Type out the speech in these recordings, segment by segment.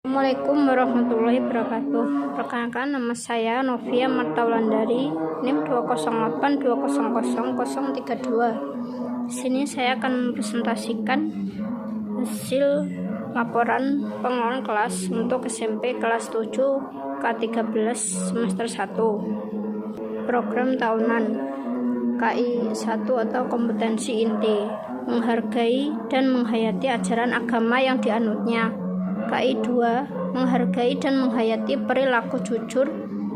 Assalamualaikum warahmatullahi wabarakatuh. Perkenalkan, nama saya Novia Martaulandari, NIM 208200032. Di sini saya akan mempresentasikan hasil laporan pengelolaan kelas untuk SMP kelas 7 K13 semester 1. Program tahunan KI 1 atau kompetensi inti, menghargai dan menghayati ajaran agama yang dianutnya. KI 2, menghargai dan menghayati perilaku jujur,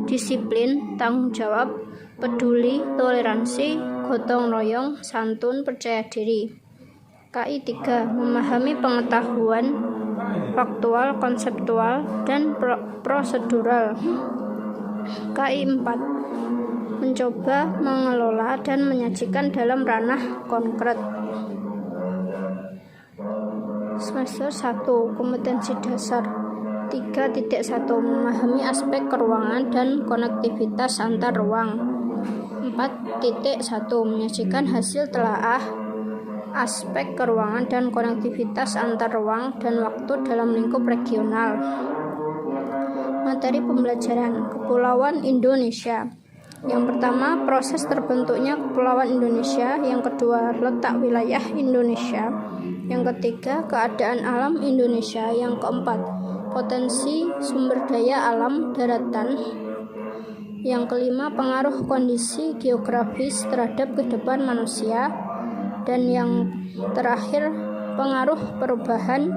disiplin, tanggung jawab, peduli, toleransi, gotong royong, santun, percaya diri. KI 3, memahami pengetahuan faktual, konseptual, dan prosedural. KI 4, mencoba, mengelola, dan menyajikan dalam ranah konkret. Semester 1, kompetensi dasar 3.1, memahami aspek keruangan dan konektivitas antar ruang. 4.1, menyajikan hasil telaah aspek keruangan dan konektivitas antar ruang dan waktu dalam lingkup regional. Materi pembelajaran Kepulauan Indonesia. Yang pertama, proses terbentuknya Kepulauan Indonesia. Yang kedua, letak wilayah Indonesia. Yang ketiga, keadaan alam Indonesia. Yang keempat, potensi sumber daya alam daratan. Yang kelima, pengaruh kondisi geografis terhadap kehidupan manusia. Dan yang terakhir, pengaruh perubahan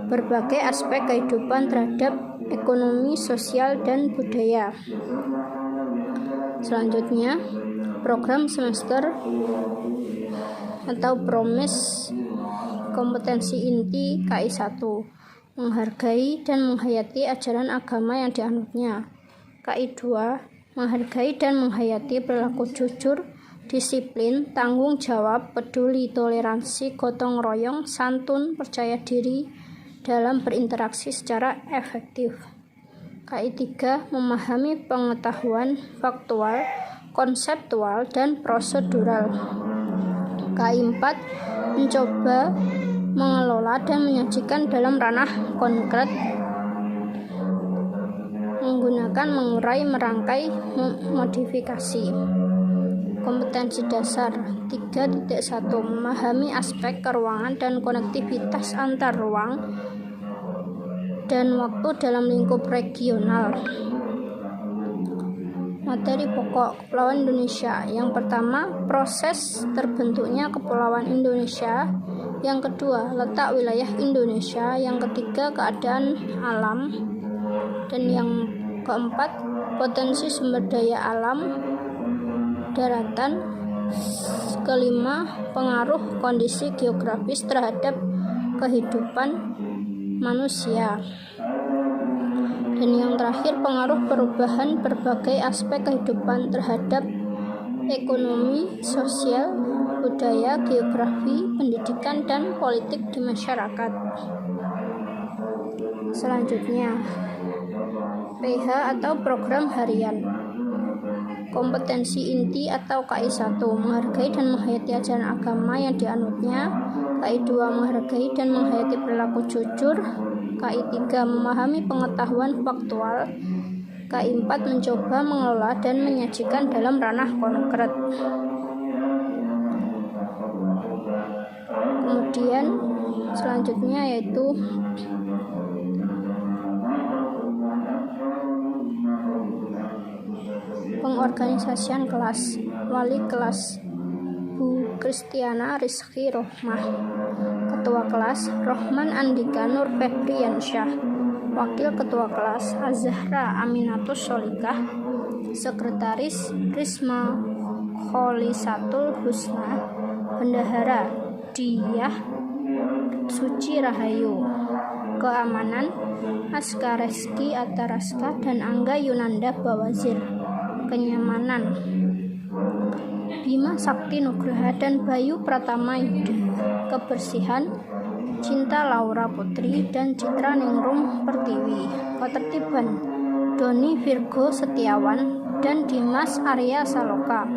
berbagai aspek kehidupan terhadap ekonomi, sosial, dan budaya. Selanjutnya, program semester atau PROMIS kompetensi inti KI 1, menghargai dan menghayati ajaran agama yang dianutnya. KI 2, menghargai dan menghayati perilaku jujur, disiplin, tanggung jawab, peduli, toleransi, gotong royong, santun, percaya diri dalam berinteraksi secara efektif. KI 3, memahami pengetahuan faktual, konseptual, dan prosedural. KI 4, mencoba, mengelola, dan menyajikan dalam ranah konkret, menggunakan, mengurai, merangkai, modifikasi. Kompetensi dasar 3.1, memahami aspek keruangan dan konektivitas antar ruang dan waktu dalam lingkup regional. Materi pokok Kepulauan Indonesia. Yang pertama, proses terbentuknya Kepulauan Indonesia. Yang kedua, letak wilayah Indonesia. Yang ketiga, keadaan alam. Dan yang keempat, potensi sumber daya alam daratan. Kelima, pengaruh kondisi geografis terhadap kehidupan manusia. Dan yang terakhir, pengaruh perubahan berbagai aspek kehidupan terhadap ekonomi, sosial, budaya, geografi, pendidikan, dan politik di masyarakat. Selanjutnya, PH atau program harian. Kompetensi inti atau KI 1, menghargai dan menghayati ajaran agama yang dianutnya. KI 2, menghargai dan menghayati perilaku jujur. KI 3, memahami pengetahuan faktual. KI 4, mencoba, mengelola, dan menyajikan dalam ranah konkret. Kemudian selanjutnya yaitu pengorganisasian kelas. Wali kelas Bu Kristiana Rizky Rohmah. Ketua kelas Rohman Andika Nur Febriansyah. Wakil ketua kelas Azahra Aminatus Solikah. Sekretaris Risma Kholisatul Husna. Bendahara Diyah Suci Rahayu. Keamanan Askareski Ataraska dan Angga Yunanda Bawazir. Kenyamanan Bima Sakti Nugraha dan Bayu Pratama Yuda. Kebersihan Cinta Laura Putri dan Citra Ningrum Pertiwi. Ketertiban Doni Virgo Setiawan dan Dimas Arya Saloka.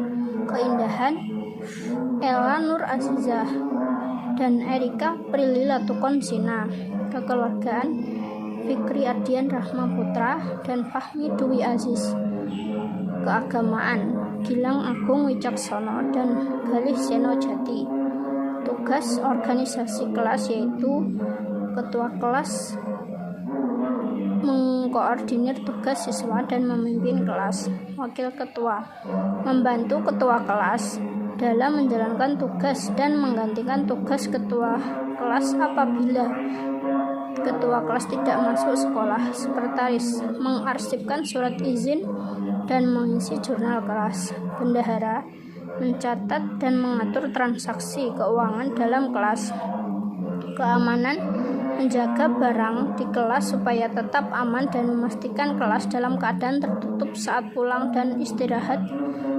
Keindahan Ella Nur Azizah dan Erika Prilly Latukonsina. Kekeluargaan Fikri Ardian Rahma Putra, dan Fahmi Dwi Aziz. Keagamaan, Gilang Agung Wicaksono dan Galih Seno Jati. Tugas organisasi kelas yaitu ketua kelas mengkoordinir tugas siswa dan memimpin kelas. Wakil ketua membantu ketua kelas dalam menjalankan tugas dan menggantikan tugas ketua kelas apabila ketua kelas tidak masuk sekolah. Sekretaris mengarsipkan surat izin dan mengisi jurnal kelas. Bendahara mencatat dan mengatur transaksi keuangan dalam kelas. Keamanan menjaga barang di kelas supaya tetap aman dan memastikan kelas dalam keadaan tertutup saat pulang dan istirahat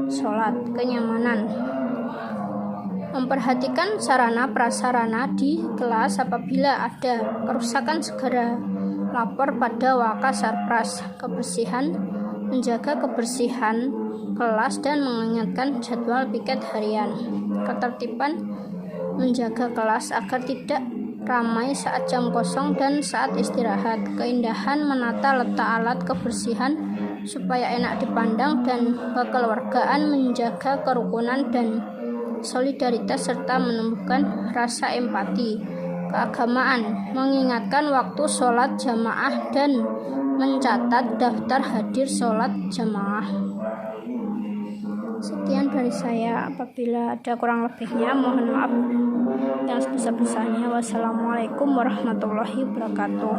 sholat. Kenyamanan memperhatikan sarana prasarana di kelas, apabila ada kerusakan segera lapor pada Wakasarpras. Kebersihan menjaga kebersihan kelas dan mengingatkan jadwal piket harian. Ketertiban menjaga kelas agar tidak ramai saat jam kosong dan saat istirahat. Keindahan menata letak alat kebersihan supaya enak dipandang, dan kekeluargaan menjaga kerukunan dan solidaritas serta menumbuhkan rasa empati. Keagamaan mengingatkan waktu sholat jamaah dan mencatat daftar hadir sholat jamaah. Sekian dari saya. Apabila ada kurang lebihnya mohon maaf yang sebesar-besarnya. Wassalamualaikum warahmatullahi wabarakatuh.